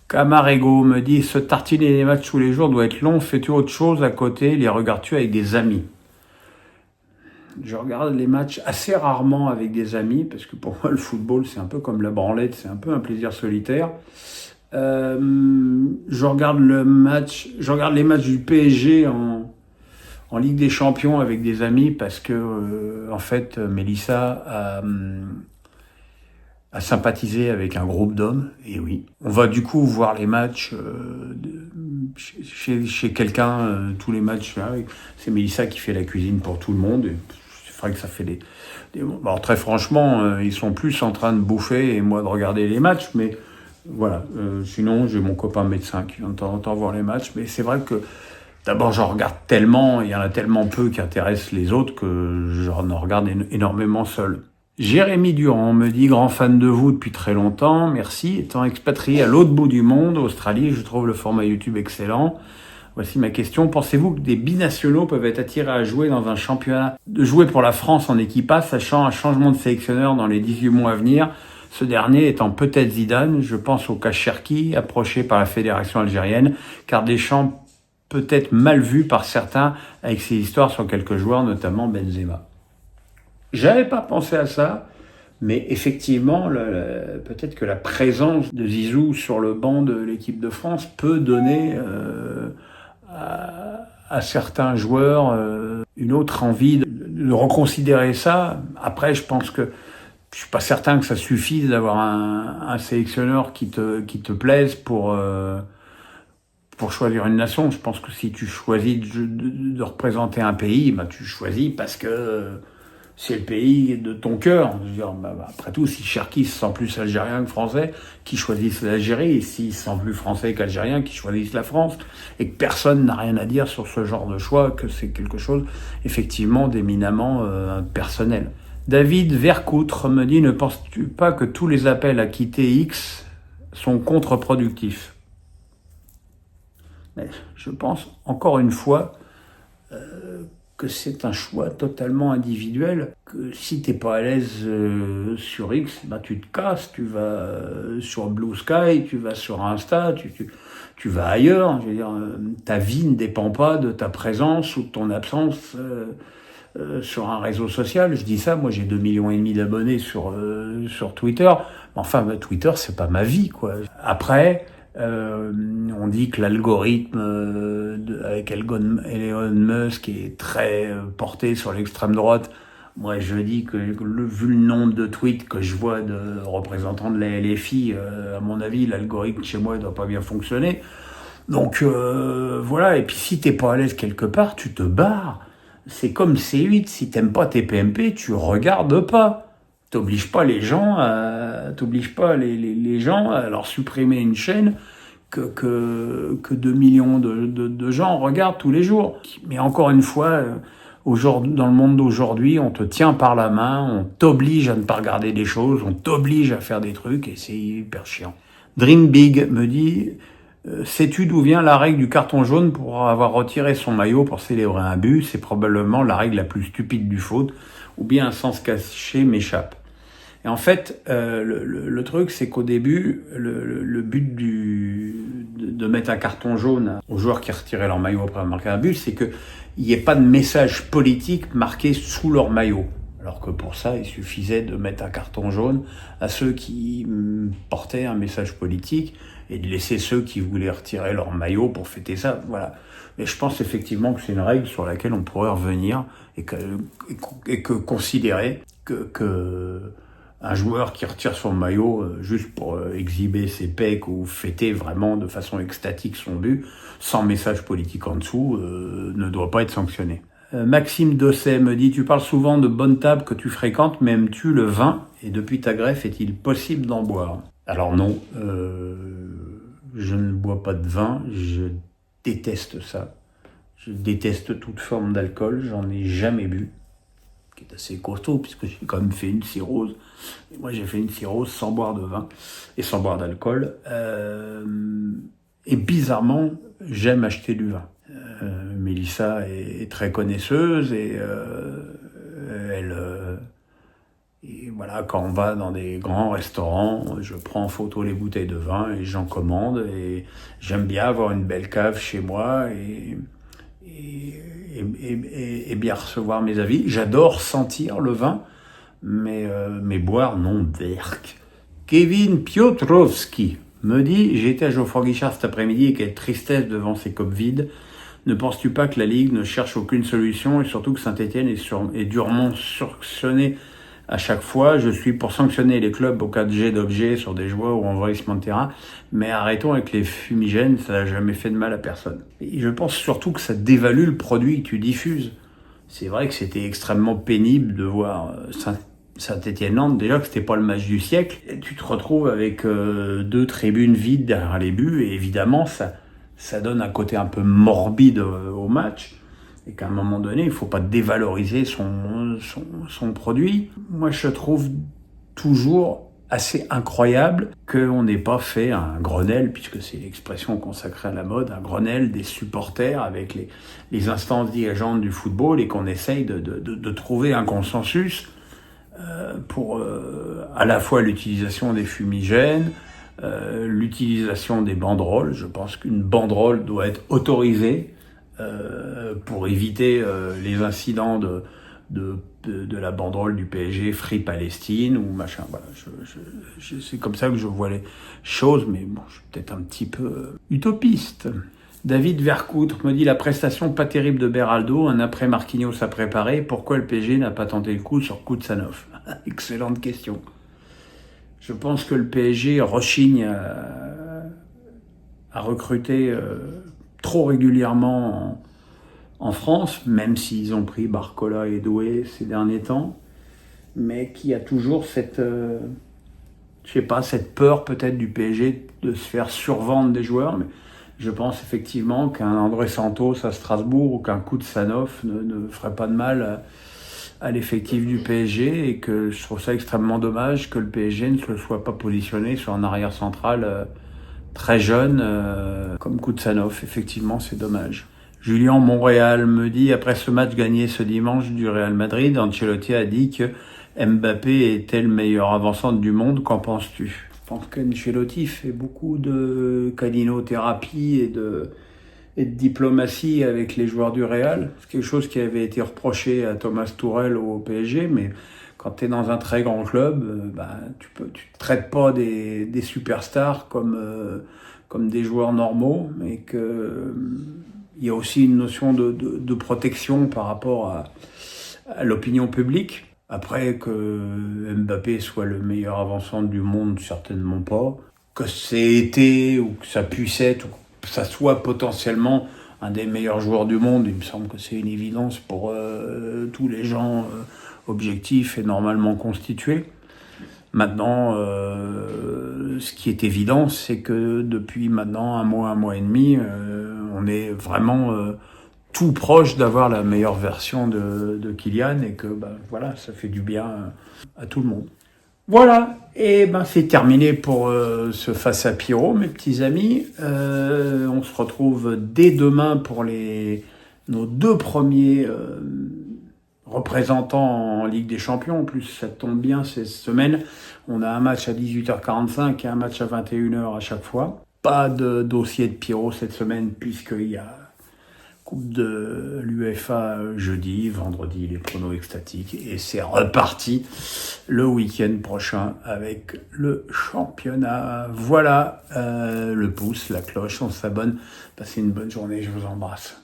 Camarego me dit, se tartiner les matchs tous les jours doit être long, fais-tu autre chose à côté, les regardes-tu avec des amis? Je regarde les matchs assez rarement avec des amis, parce que pour moi le football c'est un peu comme la branlette, c'est un peu un plaisir solitaire. Je regarde les matchs du PSG en Ligue des Champions avec des amis parce que en fait Mélissa a sympathisé avec un groupe d'hommes, et oui. On va du coup voir les matchs chez quelqu'un, tous les matchs. C'est Mélissa qui fait la cuisine pour tout le monde. Et c'est vrai que ça fait alors très franchement, ils sont plus en train de bouffer et moi de regarder les matchs, mais voilà. Sinon, j'ai mon copain médecin qui vient de temps en temps voir les matchs, mais c'est vrai que d'abord, j'en regarde tellement, il y en a tellement peu qui intéressent les autres que j'en regarde énormément seul. Jérémy Durand me dit, grand fan de vous depuis très longtemps, merci. Étant expatrié à l'autre bout du monde, Australie, je trouve le format YouTube excellent. Voici ma question. Pensez-vous que des binationaux peuvent être attirés à jouer dans un championnat, de jouer pour la France en équipa, sachant un changement de sélectionneur dans les 18 mois à venir, ce dernier étant peut-être Zidane? Je pense au cas Cherki, approché par la fédération algérienne, car Deschamps peut être mal vu par certains avec ses histoires sur quelques joueurs, notamment Benzema. J'avais pas pensé à ça, mais effectivement, peut-être que la présence de Zizou sur le banc de l'équipe de France peut donner à certains joueurs une autre envie de reconsidérer ça. Après, je pense que je suis pas certain que ça suffise d'avoir un sélectionneur qui te plaise pour choisir une nation. Je pense que si tu choisis de représenter un pays, bah, tu choisis parce que c'est le pays de ton cœur. Je veux dire, après tout, si Cherki se sent plus algérien que français, qui choisissent l'Algérie, et s'il se sent plus français qu'algérien, qui choisissent la France, et que personne n'a rien à dire sur ce genre de choix, que c'est quelque chose, effectivement, d'éminemment personnel. David Vercoutre me dit, ne penses-tu pas que tous les appels à quitter X sont contre-productifs? Mais je pense, encore une fois, que c'est un choix totalement individuel, que si t'es pas à l'aise sur X, bah tu te casses, tu vas sur Blue Sky, tu vas sur Insta, tu vas ailleurs. Je veux dire, ta vie ne dépend pas de ta présence ou de ton absence sur un réseau social. Je dis ça, moi j'ai 2,5 millions d'abonnés sur Twitter. Enfin, Twitter, c'est pas ma vie, quoi. Après, on dit que l'algorithme avec Elon Musk est très porté sur l'extrême droite. Moi, je dis que vu le nombre de tweets que je vois de représentants de la LFI, à mon avis, l'algorithme chez moi ne doit pas bien fonctionner. Donc voilà. Et puis si t'es pas à l'aise quelque part, tu te barres. C'est comme C8. Si t'aimes pas tes PMP, tu regardes pas. T'obliges pas les gens à leur supprimer une chaîne que 2 millions de gens regardent tous les jours. Mais encore une fois, dans le monde d'aujourd'hui, on te tient par la main, on t'oblige à ne pas regarder des choses, on t'oblige à faire des trucs, et c'est hyper chiant. Dream Big me dit, sais-tu d'où vient la règle du carton jaune pour avoir retiré son maillot pour célébrer un but? C'est probablement la règle la plus stupide du foot, ou bien un sens caché m'échappe. Et en fait, le truc, c'est qu'au début, le but de mettre un carton jaune aux joueurs qui retiraient leur maillot après avoir marqué un but, c'est qu'il n'y ait pas de message politique marqué sous leur maillot. Alors que pour ça, il suffisait de mettre un carton jaune à ceux qui portaient un message politique et de laisser ceux qui voulaient retirer leur maillot pour fêter ça. Voilà. Mais je pense effectivement que c'est une règle sur laquelle on pourrait revenir et que considérer que un joueur qui retire son maillot juste pour exhiber ses pecs ou fêter vraiment de façon extatique son but, sans message politique en dessous, ne doit pas être sanctionné. Maxime Dosset me dit, tu parles souvent de bonnes tables que tu fréquentes, mais aimes-tu le vin? Et depuis ta greffe, est-il possible d'en boire? Alors non, je ne bois pas de vin, je déteste ça. Je déteste toute forme d'alcool, j'en ai jamais bu, qui est assez costaud, puisque j'ai quand même fait une cirrhose. Et moi, j'ai fait une cirrhose sans boire de vin et sans boire d'alcool. Et bizarrement, j'aime acheter du vin. Mélissa est très connaisseuse et Et voilà, quand on va dans des grands restaurants, je prends en photo les bouteilles de vin et j'en commande. Et j'aime bien avoir une belle cave chez moi et bien recevoir mes avis. J'adore sentir le vin, mais boire, non, berk. Kevin Piotrowski me dit: j'étais à Geoffroy Guichard cet après-midi et quelle tristesse devant ces copes vides. Ne penses-tu pas que la Ligue ne cherche aucune solution et surtout que Saint-Étienne est durement sanctionné à chaque fois? Je suis pour sanctionner les clubs au cas de jet d'objets sur des joueurs ou envahissement de terrain, mais arrêtons avec les fumigènes, ça n'a jamais fait de mal à personne. Et je pense surtout que ça dévalue le produit que tu diffuses. C'est vrai que c'était extrêmement pénible de voir Saint-Étienne-Nantes, déjà que c'était pas le match du siècle. Et tu te retrouves avec 2 tribunes vides derrière les buts, et évidemment, ça donne un côté un peu morbide au match. Et qu'à un moment donné, il faut pas dévaloriser son produit. Moi, je trouve toujours assez incroyable qu'on n'ait pas fait un Grenelle, puisque c'est l'expression consacrée à la mode, un Grenelle des supporters avec les instances dirigeantes du football, et qu'on essaye de trouver un consensus pour à la fois l'utilisation des fumigènes, l'utilisation des banderoles. Je pense qu'une banderole doit être autorisée pour éviter les incidents de la banderole du PSG Free Palestine ou machin. Voilà, c'est comme ça que je vois les choses, mais bon, je suis peut-être un petit peu utopiste. David Vercoutre me dit: la prestation pas terrible de Beraldo, un après Marquinhos à préparer, pourquoi le PSG n'a pas tenté le coup sur Kuznetsov? Excellente question. Je pense que le PSG rechigne à recruter trop régulièrement en France, même s'ils ont pris Barcola et Doué ces derniers temps, mais qui a toujours cette peur peut-être du PSG de se faire survendre des joueurs. Mais je pense effectivement qu'un André Santos à Strasbourg ou qu'un Kuznetsov ne ferait pas de mal à l'effectif du PSG, et que je trouve ça extrêmement dommage que le PSG ne se soit pas positionné sur un arrière central très jeune comme Kuznetsov. Effectivement, c'est dommage. Julien Montréal me dit: après ce match gagné ce dimanche du Real Madrid, Ancelotti a dit que Mbappé était le meilleur avant-centre du monde. Qu'en penses-tu? Je pense qu'Ancelotti fait beaucoup de caninothérapie et de diplomatie avec les joueurs du Real. C'est quelque chose qui avait été reproché à Thomas Tuchel au PSG, mais quand tu es dans un très grand club, tu te traites pas des superstars comme des joueurs normaux, mais que il y a aussi une notion de protection par rapport à l'opinion publique. Après, que Mbappé soit le meilleur avant-centre du monde, certainement pas. Que c'est été, ou que ça puisse être, ou que ça soit potentiellement un des meilleurs joueurs du monde, il me semble que c'est une évidence pour tous les gens objectifs et normalement constitués. Maintenant, ce qui est évident, c'est que depuis maintenant un mois et demi, on est vraiment tout proche d'avoir la meilleure version de Kylian, et que voilà, ça fait du bien à tout le monde. Voilà, et c'est terminé pour ce Face à Pierrot, mes petits amis. On se retrouve dès demain pour nos 2 premiers représentants en Ligue des Champions. En plus, ça tombe bien, cette semaine, on a un match à 18h45 et un match à 21h à chaque fois. Pas de dossier de Pierrot cette semaine, puisqu'il y a Coupe de l'UEFA jeudi, vendredi, les pronos extatiques, et c'est reparti le week-end prochain avec le championnat. Voilà, le pouce, la cloche, on s'abonne. Passez une bonne journée, je vous embrasse.